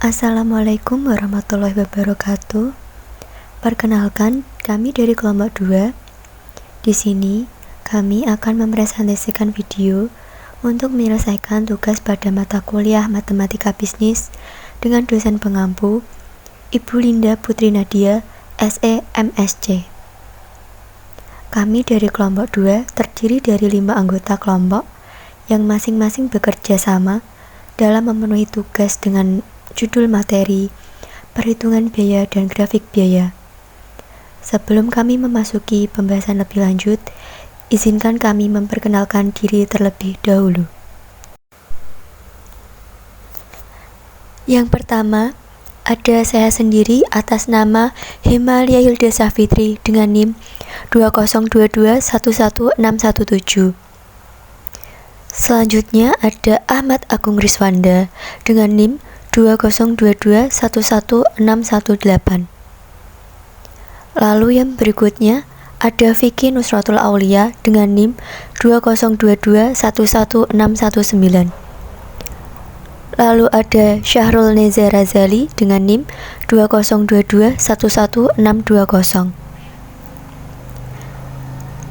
Assalamualaikum warahmatullahi wabarakatuh. Perkenalkan, kami dari kelompok 2. Di sini, kami akan mempresentasikan video untuk menyelesaikan tugas pada mata kuliah Matematika Bisnis dengan dosen pengampu, Ibu Linda Putri Nadia, SE MSc. Kami dari kelompok 2 terdiri dari 5 anggota kelompok yang masing-masing bekerja sama dalam memenuhi tugas dengan judul materi, perhitungan biaya dan grafik biaya. Sebelum kami memasuki pembahasan lebih lanjut, izinkan kami memperkenalkan diri terlebih dahulu. Yang pertama, ada saya sendiri atas nama Himalia Hilda Safitri dengan NIM 202211617. Selanjutnya ada Ahmad Agung Riswanda dengan NIM 202211618. Lalu yang berikutnya ada Vicky Nusratul Aulia dengan NIM 202211619. Lalu ada Syahrul Neza Razali dengan NIM 202211620.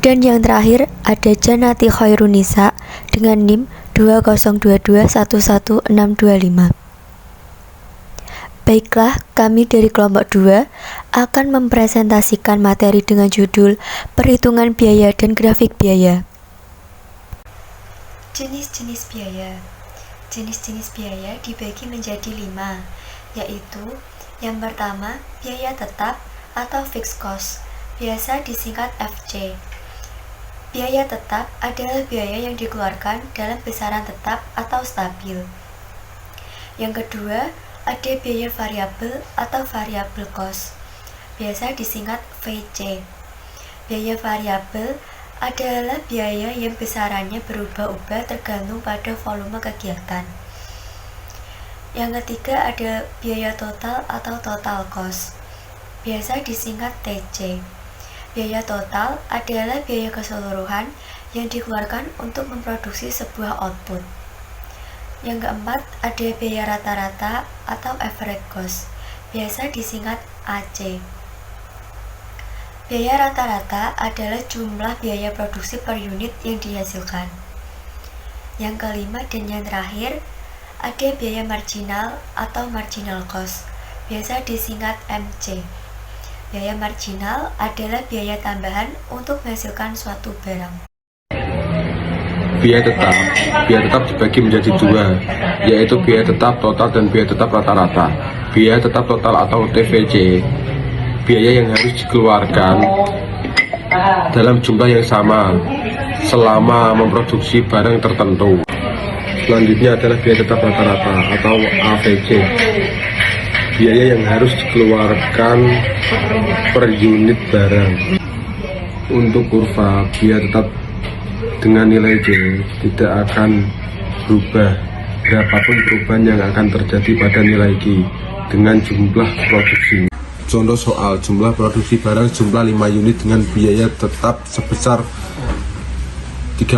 Dan yang terakhir ada Janati Khairunisa dengan NIM 202211625. Baiklah, kami dari kelompok 2 akan mempresentasikan materi dengan judul Perhitungan Biaya dan Grafik Biaya. Jenis-jenis biaya. Jenis-jenis biaya dibagi menjadi 5, yaitu yang pertama, biaya tetap atau fixed cost, biasa disingkat FC. Biaya tetap adalah biaya yang dikeluarkan dalam besaran tetap atau stabil. Yang kedua, ada biaya variabel atau variable cost, biasa disingkat VC. Biaya variabel adalah biaya yang besarannya berubah-ubah tergantung pada volume kegiatan. Yang ketiga ada biaya total atau total cost, biasa disingkat TC. Biaya total adalah biaya keseluruhan yang dikeluarkan untuk memproduksi sebuah output. Yang keempat, ada biaya rata-rata atau average cost, biasa disingkat AC. Biaya rata-rata adalah jumlah biaya produksi per unit yang dihasilkan. Yang kelima dan yang terakhir, ada biaya marginal atau marginal cost, biasa disingkat MC. Biaya marginal adalah biaya tambahan untuk menghasilkan suatu barang. Biaya tetap dibagi menjadi 2, yaitu biaya tetap total dan biaya tetap rata-rata. Biaya tetap total atau TVC, biaya yang harus dikeluarkan dalam jumlah yang sama selama memproduksi barang tertentu. Selanjutnya adalah biaya tetap rata-rata atau AVC, biaya yang harus dikeluarkan per unit barang. Untuk kurva biaya tetap dengan nilai J tidak akan berubah berapapun perubahan yang akan terjadi pada nilai Q dengan jumlah produksi. Contoh soal jumlah produksi barang jumlah 5 unit dengan biaya tetap sebesar 30.000.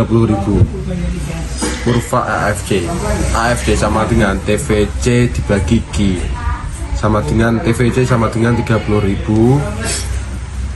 Kurva AFC sama dengan TVC dibagi Q sama dengan TVC sama dengan 30.000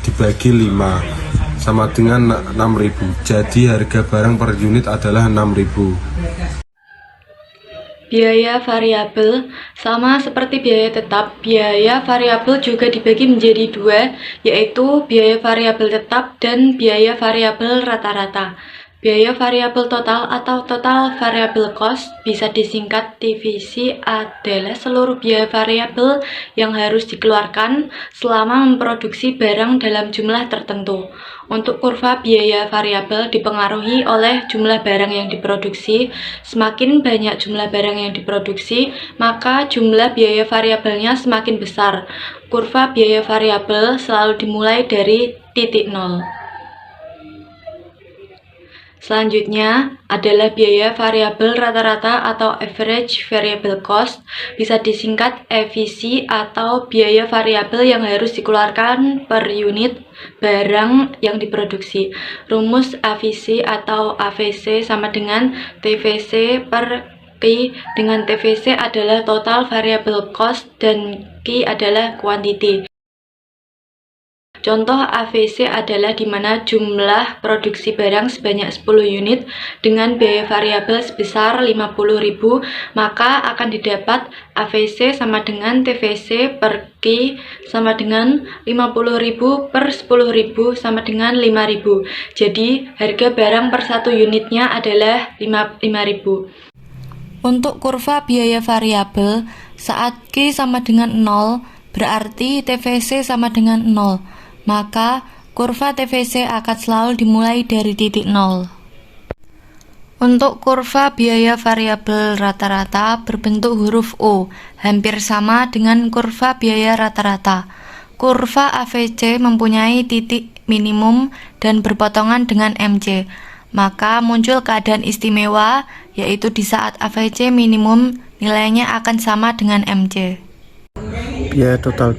dibagi 5 sama dengan 6.000. Jadi harga barang per unit adalah 6.000. Biaya variabel sama seperti biaya tetap, biaya variabel juga dibagi menjadi 2, yaitu biaya variabel tetap dan biaya variabel rata-rata. Biaya variabel total atau total variable cost, bisa disingkat TVC, adalah seluruh biaya variabel yang harus dikeluarkan selama memproduksi barang dalam jumlah tertentu. Untuk kurva biaya variabel dipengaruhi oleh jumlah barang yang diproduksi. Semakin banyak jumlah barang yang diproduksi, maka jumlah biaya variabelnya semakin besar. Kurva biaya variabel selalu dimulai dari titik 0. Selanjutnya adalah biaya variabel rata-rata atau average variable cost, bisa disingkat AVC, atau biaya variabel yang harus dikeluarkan per unit barang yang diproduksi. Rumus AVC atau AVC sama dengan TVC per Q dengan TVC adalah total variable cost dan Q adalah quantity. Contoh AVC adalah di mana jumlah produksi barang sebanyak 10 unit dengan biaya variabel sebesar 50.000, maka akan didapat AVC sama dengan TVC per Q sama dengan 50.000 per 10.000 sama dengan 5.000. Jadi harga barang per satu unitnya adalah 5.000. Untuk kurva biaya variabel, saat Q sama dengan 0, berarti TVC sama dengan 0. Maka kurva TVC akan selalu dimulai dari titik 0. Untuk kurva biaya variabel rata-rata berbentuk huruf O, hampir sama dengan kurva biaya rata-rata. Kurva AVC mempunyai titik minimum dan berpotongan dengan MC. Maka muncul keadaan istimewa, yaitu di saat AVC minimum nilainya akan sama dengan MC. Biaya total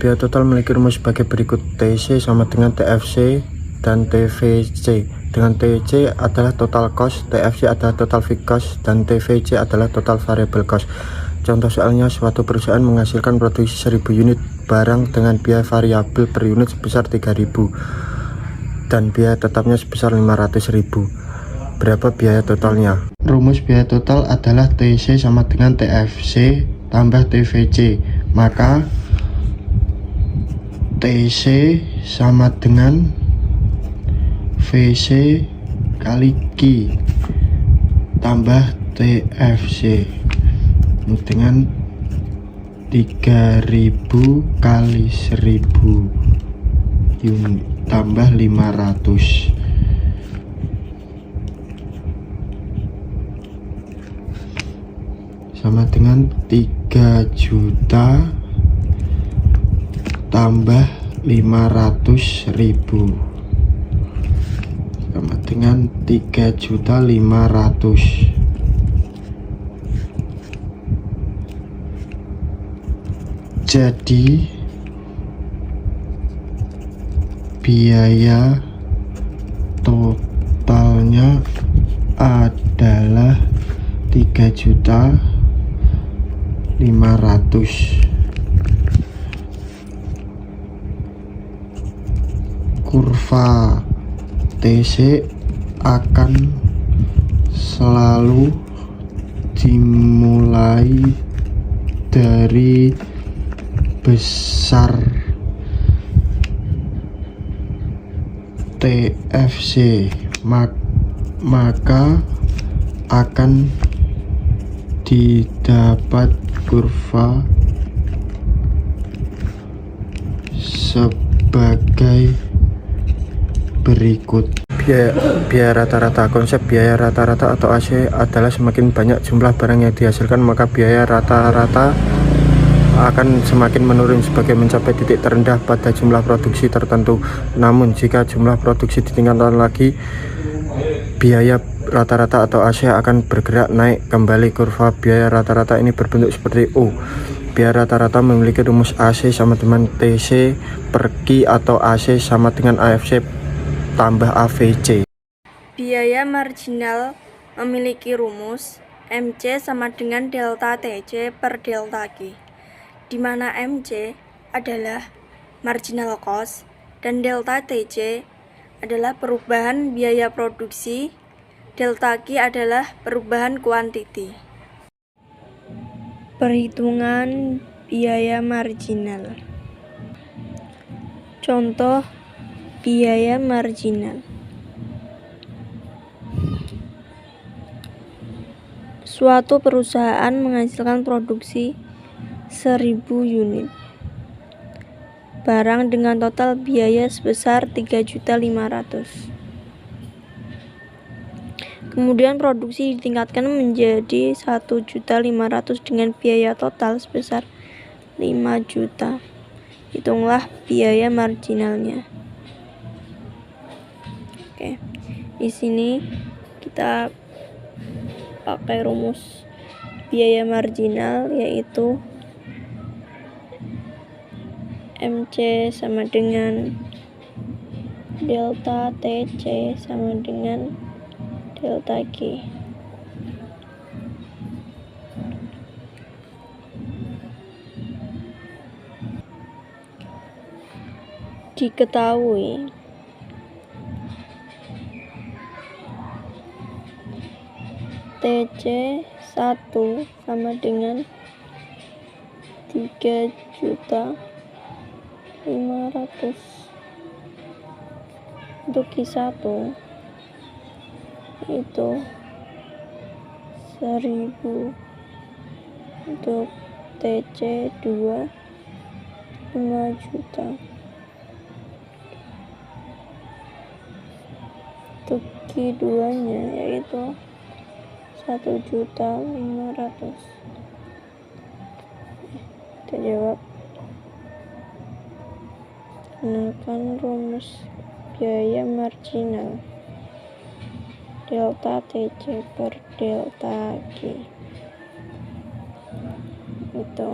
memiliki rumus sebagai berikut. TC sama dengan TFC dan TVC. Dengan TC adalah total cost, TFC adalah total fixed cost, dan TVC adalah total variable cost. Contoh soalnya, suatu perusahaan menghasilkan produksi 1000 unit barang dengan biaya variabel per unit sebesar 3.000 dan biaya tetapnya sebesar 500.000. Berapa biaya totalnya? Rumus biaya total adalah TC sama dengan TFC tambah TVC. Maka TC sama dengan VC kali Q tambah TFC dengan 3.000 kali 1.000 unit tambah 500 sama dengan 3 juta tambah 500.000 sama dengan 3.500.000. Jadi biaya totalnya adalah 3.500.000. Kurva TC akan selalu dimulai dari besar TFC, maka akan didapat kurva sebagai berikut. Biaya rata-rata. Konsep biaya rata-rata atau AC adalah semakin banyak jumlah barang yang dihasilkan, maka biaya rata-rata akan semakin menurun sebagai mencapai titik terendah pada jumlah produksi tertentu. Namun jika jumlah produksi ditingkatkan lagi, biaya rata-rata atau AC akan bergerak naik kembali. Kurva biaya rata-rata ini berbentuk seperti U. Biaya rata-rata memiliki rumus AC sama dengan TC per Q atau AC sama dengan AFC tambah AVC. Biaya marginal memiliki rumus MC sama dengan delta TC per delta Q, di mana MC adalah marginal cost dan delta TC adalah perubahan biaya produksi, delta Q adalah perubahan kuantiti. Perhitungan biaya marginal. Contoh biaya marginal. Suatu perusahaan menghasilkan produksi 1000 unit barang dengan total biaya sebesar 3.500.000. Kemudian produksi ditingkatkan menjadi 1.500.000 dengan biaya total sebesar 5 juta. Hitunglah biaya marginalnya. Oke, di sini kita pakai rumus biaya marginal, yaitu MC sama dengan delta TC sama dengan delta Q. Diketahui TC1 sama dengan 3.500.000. Untuk Q1 itu 1.000. Untuk TC2 5 juta. Untuk Q2 nya yaitu 1.500.000. Kita jawab. Gunakan rumus biaya marginal delta TC per delta G. Itu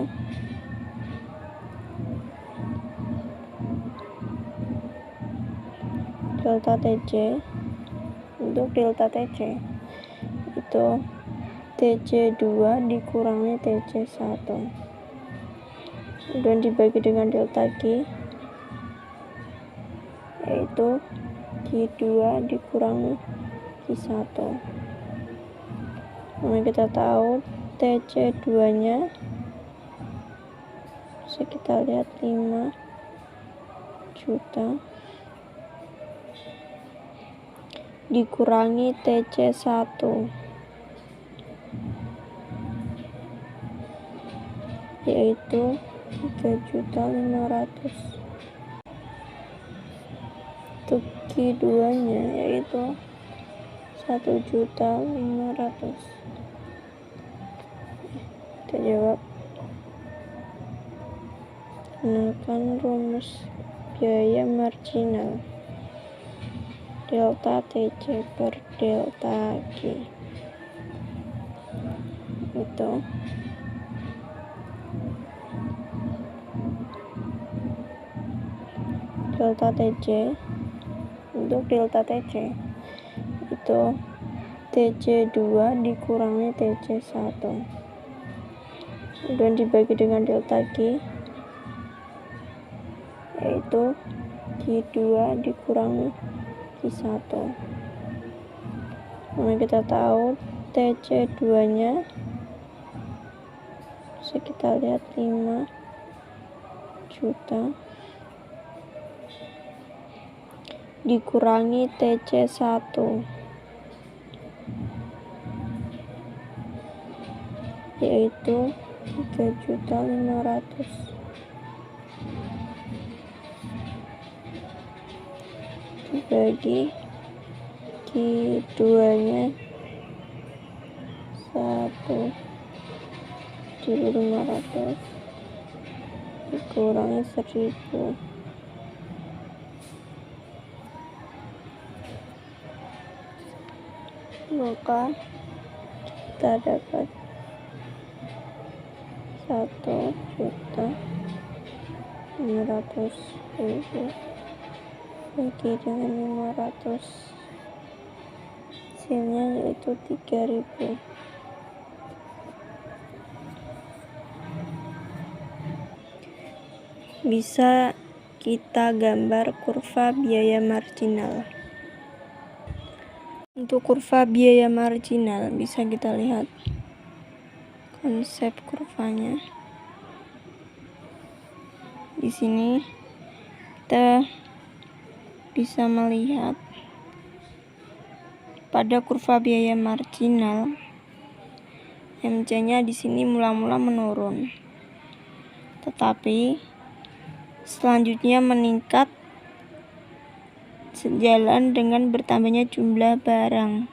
delta TC. Untuk delta TC itu TC2 dikurangi TC1 dan dibagi dengan delta G, yaitu Q2 dikurangi Q1. Nah, kita tahu TC2 nya kita lihat 5 juta dikurangi TC1 yaitu 3.500.000. Untuk Q2 nya yaitu 1.500.000. Kita jawab. Gunakan rumus biaya marginal delta TC per delta G. Itu delta TC. Untuk delta TC itu TC2 dikurangi TC1 dan dibagi dengan delta G, yaitu Q2 dikurangi Q1. Nah, kita tahu TC2 nya kita lihat 5 juta dikurangi TC1 yaitu 3.500.000. Dibagi Q2 nya 1.500 dikurangi 1.000, maka kita dapat 1.500.000 bagi dengan 500, hasilnya yaitu 3.000. Bisa kita gambar kurva biaya marginal. Untuk kurva biaya marginal bisa kita lihat konsep kurvanya. Di sini kita bisa melihat pada kurva biaya marginal MC-nya di sini mula-mula menurun, tetapi selanjutnya meningkat sejalan dengan bertambahnya jumlah barang.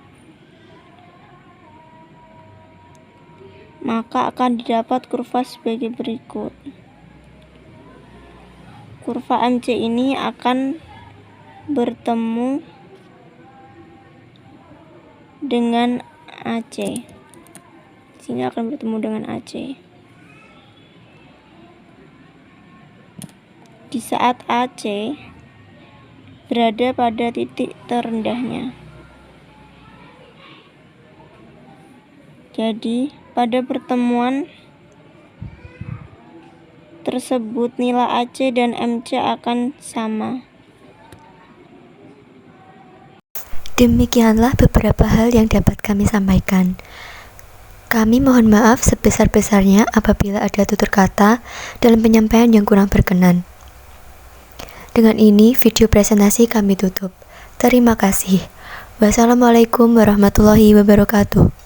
Maka akan didapat kurva sebagai berikut. Kurva MC ini akan bertemu dengan AC. Sini akan bertemu dengan AC. Di saat AC berada pada titik terendahnya. Jadi, pada pertemuan tersebut nilai AC dan MC akan sama. Demikianlah beberapa hal yang dapat kami sampaikan. Kami mohon maaf sebesar-besarnya apabila ada tutur kata dalam penyampaian yang kurang berkenan. Dengan ini, video presentasi kami tutup. Terima kasih. Wassalamualaikum warahmatullahi wabarakatuh.